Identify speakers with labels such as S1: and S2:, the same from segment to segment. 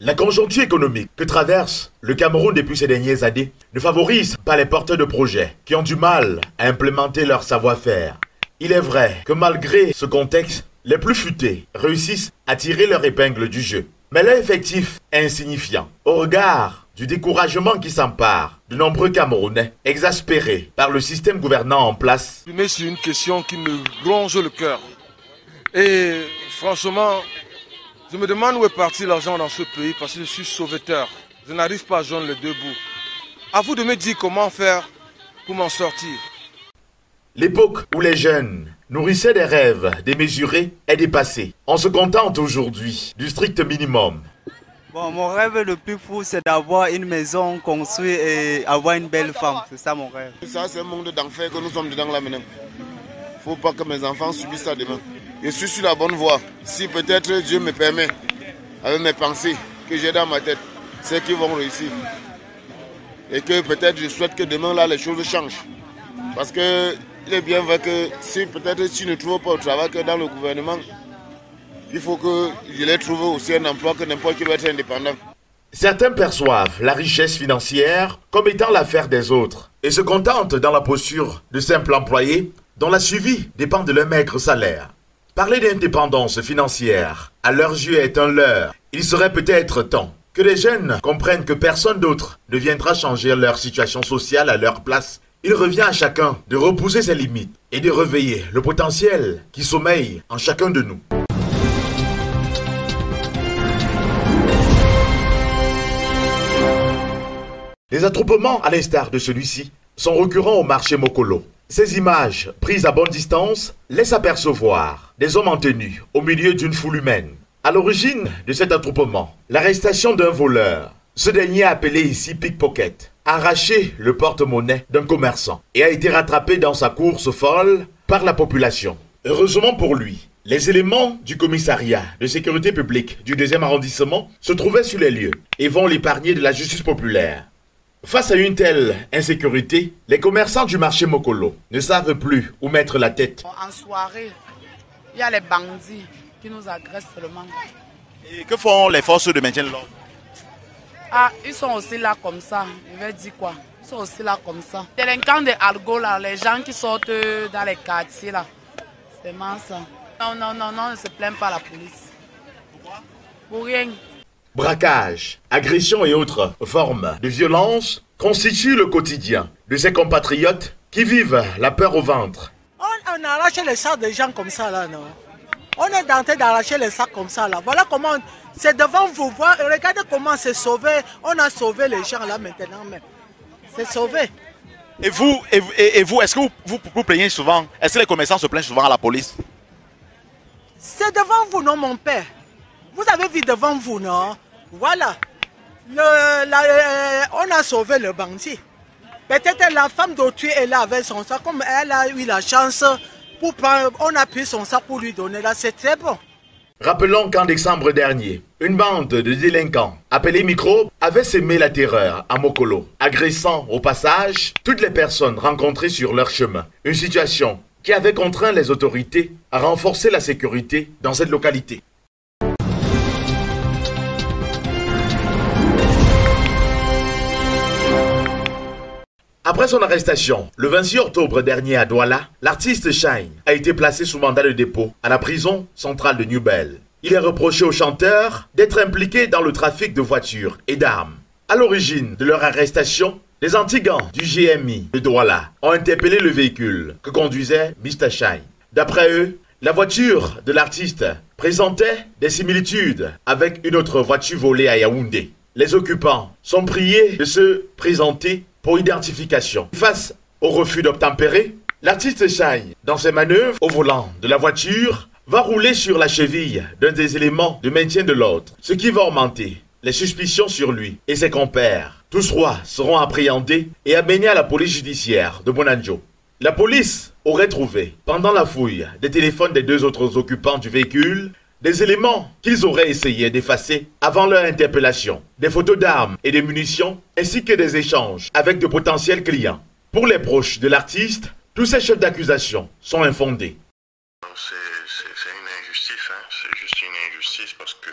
S1: La conjoncture économique que traverse le Cameroun depuis ces dernières années ne favorise pas les porteurs de projets qui ont du mal à implémenter leur savoir-faire. Il est vrai que malgré ce contexte, les plus futés réussissent à tirer leur épingle du jeu. Mais leur effectif est insignifiant au regard du découragement qui s'empare de nombreux Camerounais exaspérés par le système gouvernant en place.
S2: Mais c'est une question qui me ronge le cœur. Et franchement, je me demande où est parti l'argent dans ce pays parce que je suis sauveteur. Je n'arrive pas à joindre les deux bouts. À vous de me dire comment faire pour m'en sortir.
S1: L'époque où les jeunes nourrissaient des rêves démesurés est dépassée. On se contente aujourd'hui du strict minimum.
S3: Bon, mon rêve le plus fou, c'est d'avoir une maison construite et avoir une belle femme. C'est ça mon rêve.
S4: Ça, c'est un monde d'enfer que nous sommes dedans là maintenant. Il ne faut pas que mes enfants subissent ça demain. Je suis sur la bonne voie. Si peut-être Dieu me permet, avec mes pensées que j'ai dans ma tête, c'est qu'ils vont réussir. Et que peut-être je souhaite que demain là les choses changent. Parce que il est bien vrai que si peut-être tu ne trouves pas au travail que dans le gouvernement, il faut que je les trouve aussi un emploi que n'importe qui doit être indépendant.
S1: Certains perçoivent la richesse financière comme étant l'affaire des autres et se contentent dans la posture de simples employés dont la suivi dépend de leur maigre salaire. Parler d'indépendance financière à leurs yeux est un leurre. Il serait peut-être temps que les jeunes comprennent que personne d'autre ne viendra changer leur situation sociale à leur place. Il revient à chacun de repousser ses limites et de réveiller le potentiel qui sommeille en chacun de nous. Les attroupements, à l'instar de celui-ci, sont récurrents au marché Mokolo. Ces images, prises à bonne distance, laissent apercevoir des hommes en tenue au milieu d'une foule humaine. À l'origine de cet attroupement, l'arrestation d'un voleur, ce dernier appelé ici pickpocket, a arraché le porte-monnaie d'un commerçant et a été rattrapé dans sa course folle par la population. Heureusement pour lui, les éléments du commissariat de sécurité publique du 2e arrondissement se trouvaient sur les lieux et vont l'épargner de la justice populaire. Face à une telle insécurité, les commerçants du marché Mokolo ne savent plus où mettre la tête.
S5: En soirée, il y a les bandits qui nous agressent seulement.
S6: Et que font les forces de maintien de l'ordre?
S5: Ah, ils sont aussi là comme ça. Je vais dire quoi? Ils sont aussi là comme ça. Les délinquants de Argo, là, les gens qui sortent dans les quartiers, là. C'est vraiment ça. Non, on ne se plaint pas à la police. Pourquoi? Pour rien.
S1: Braquage, agression et autres formes de violence constituent le quotidien de ces compatriotes qui vivent la peur au ventre.
S7: On arrache les sacs des gens comme ça là, non? On est tenté d'arracher les sacs comme ça là. Voilà comment, c'est devant vous. Regardez comment c'est sauvé. On a sauvé les gens là maintenant même. C'est sauvé.
S6: Et vous, est-ce que vous plaignez souvent? Est-ce que les commerçants se plaignent souvent à la police?
S7: C'est devant vous, non mon père? Vous avez vu devant vous, non? Voilà. On a sauvé le bandit. Peut-être la femme d'autrui est là avec son sac. Comme elle a eu la chance, on a pris son sac pour lui donner. Là, c'est très bon.
S1: Rappelons qu'en décembre dernier, une bande de délinquants appelés Micro avait sémé la terreur à Mokolo, agressant au passage toutes les personnes rencontrées sur leur chemin. Une situation qui avait contraint les autorités à renforcer la sécurité dans cette localité. Après son arrestation, le 26 octobre dernier à Douala, l'artiste Shine a été placé sous mandat de dépôt à la prison centrale de New Bell. Il est reproché au chanteur d'être impliqué dans le trafic de voitures et d'armes. À l'origine de leur arrestation, les antigants du GMI de Douala ont interpellé le véhicule que conduisait Mr. Shine. D'après eux, la voiture de l'artiste présentait des similitudes avec une autre voiture volée à Yaoundé. Les occupants sont priés de se présenter pour identification. Face au refus d'obtempérer, l'artiste Shine, dans ses manœuvres au volant de la voiture, va rouler sur la cheville d'un des éléments de maintien de l'ordre, ce qui va augmenter les suspicions sur lui et ses compères. Tous trois seront appréhendés et amenés à la police judiciaire de Bonanjo. La police aurait trouvé, pendant la fouille des téléphones des deux autres occupants du véhicule, des éléments qu'ils auraient essayé d'effacer avant leur interpellation, des photos d'armes et de munitions, ainsi que des échanges avec de potentiels clients. Pour les proches de l'artiste, tous ces chefs d'accusation sont infondés.
S8: C'est une injustice, hein. C'est juste une injustice parce que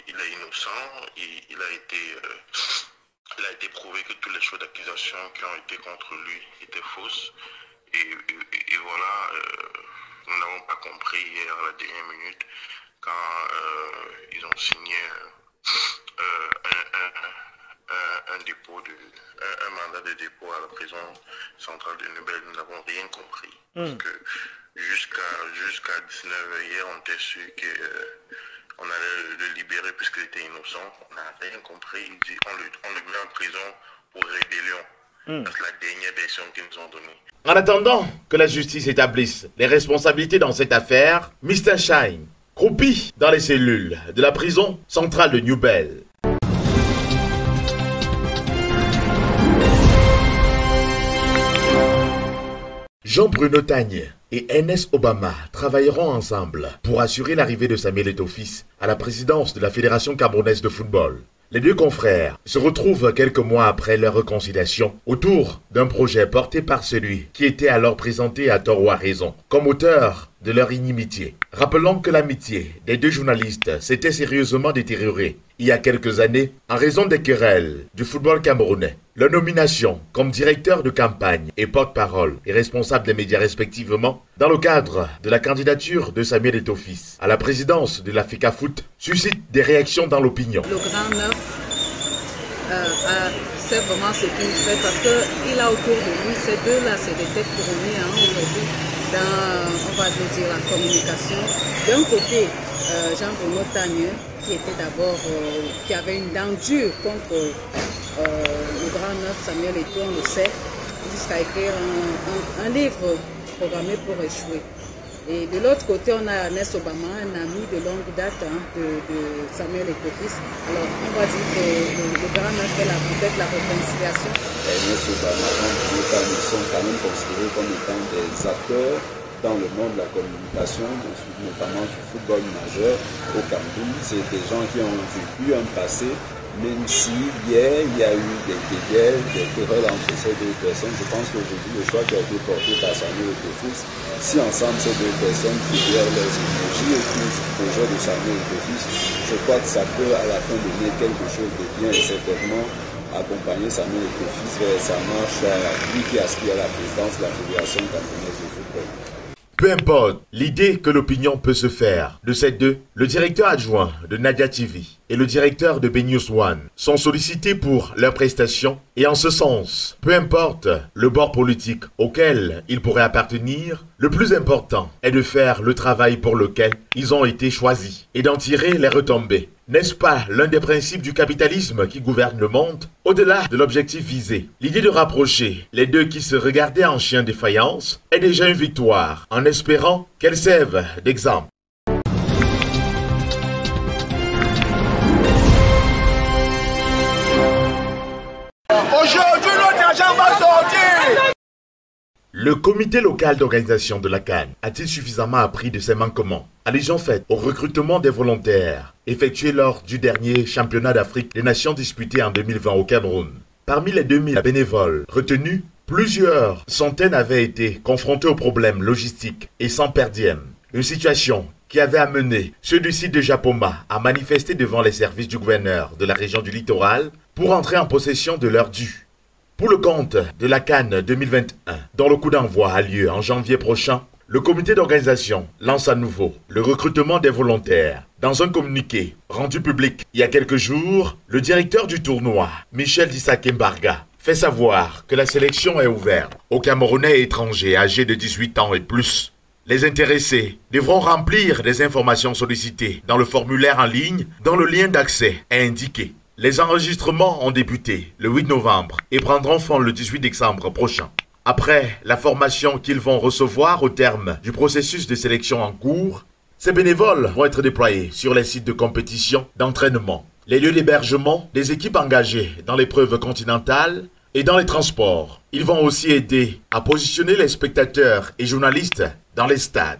S8: il est innocent, il a été prouvé que toutes les choses d'accusation qui ont été contre lui étaient fausses. Et voilà, nous n'avons pas compris hier à la dernière minute quand ils ont signé un mandat de dépôt à la prison centrale de Nubel. Nous n'avons rien compris. Parce que jusqu'à 19h hier, on était sûr qu'on allait le libérer puisqu'il était innocent. On n'a rien compris. On le met en prison pour rébellion. C'est la dernière version qu'ils nous ont donnée.
S1: En attendant que la justice établisse les responsabilités dans cette affaire, Mr. Shine croupit dans les cellules de la prison centrale de New Bell. Jean-Bruno Tagne et Ernest Obama travailleront ensemble pour assurer l'arrivée de Samuel Eto'o-Fils à la présidence de la Fédération camerounaise de football. Les deux confrères se retrouvent quelques mois après leur réconciliation autour d'un projet porté par celui qui était alors présenté à tort ou à raison comme auteur de leur inimitié. Rappelons que l'amitié des deux journalistes s'était sérieusement détériorée il y a quelques années en raison des querelles du football camerounais. Leur nomination comme directeur de campagne et porte-parole et responsable des médias respectivement dans le cadre de la candidature de Samuel Eto'o-Fils à la présidence de la FECAFOOT suscite des réactions dans l'opinion.
S9: Le grand neuf c'est vraiment ce qu'il fait parce qu'il a autour de lui ces deux-là, c'est des têtes couronnées aujourd'hui dans, on va dire, la communication. D'un côté, Jean-Bruno Tagne, qui était d'abord, qui avait une dent dure contre le grand neuf Samuel Eto'o, on le sait, jusqu'à écrire un livre programmé pour échouer. Et de l'autre côté, on a Ernest Obama, un ami de longue date de Samuel Eto'o-Fils. Alors, on va dire que le grand neuf fait peut-être la réconciliation.
S10: Ernest Obama, nous sommes quand même considérés comme étant des acteurs dans le monde de la communication, notamment du football majeur au Cameroun. C'est des gens qui ont vécu un passé, même si hier il y a eu des guerres, des querelles entre ces deux personnes. Je pense qu'aujourd'hui le choix qui a été porté par Samuel Eto'o-Fils, si ensemble ces deux personnes figurent leurs énergies autour du projet de Samuel Eto'o-Fils, je crois que ça peut à la fin donner quelque chose de bien et certainement accompagner Samuel Eto'o-Fils vers sa marche, lui qui aspire à la présidence de la Fédération camerounaise de football.
S1: Peu importe l'idée que l'opinion peut se faire de ces deux, le directeur adjoint de Nadia TV et le directeur de BNews One sont sollicités pour leurs prestations et en ce sens, peu importe le bord politique auquel ils pourraient appartenir, le plus important est de faire le travail pour lequel ils ont été choisis et d'en tirer les retombées. N'est-ce pas l'un des principes du capitalisme qui gouverne le monde? Au-delà de l'objectif visé, l'idée de rapprocher les deux qui se regardaient en chien de faïence est déjà une victoire, en espérant qu'elle serve d'exemple.
S4: Aujourd'hui, notre argent va sortir!
S1: Le comité local d'organisation de la CAN a-t-il suffisamment appris de ses manquements, allusion faite au recrutement des volontaires effectué lors du dernier championnat d'Afrique des Nations disputé en 2020 au Cameroun? Parmi les 2000 bénévoles retenus, plusieurs centaines avaient été confrontés aux problèmes logistiques et sans per diem. Une situation qui avait amené ceux du site de Japoma à manifester devant les services du gouverneur de la région du littoral pour entrer en possession de leurs dus. Pour le compte de la CAN 2021, dont le coup d'envoi a lieu en janvier prochain, le comité d'organisation lance à nouveau le recrutement des volontaires. Dans un communiqué rendu public il y a quelques jours, le directeur du tournoi, Michel Dissakembarga, fait savoir que la sélection est ouverte aux Camerounais étrangers âgés de 18 ans et plus. Les intéressés devront remplir des informations sollicitées dans le formulaire en ligne dont le lien d'accès est indiqué. Les enregistrements ont débuté le 8 novembre et prendront fin le 18 décembre prochain. Après la formation qu'ils vont recevoir au terme du processus de sélection en cours, ces bénévoles vont être déployés sur les sites de compétition, d'entraînement, les lieux d'hébergement des équipes engagées dans l'épreuve continentale et dans les transports. Ils vont aussi aider à positionner les spectateurs et journalistes dans les stades.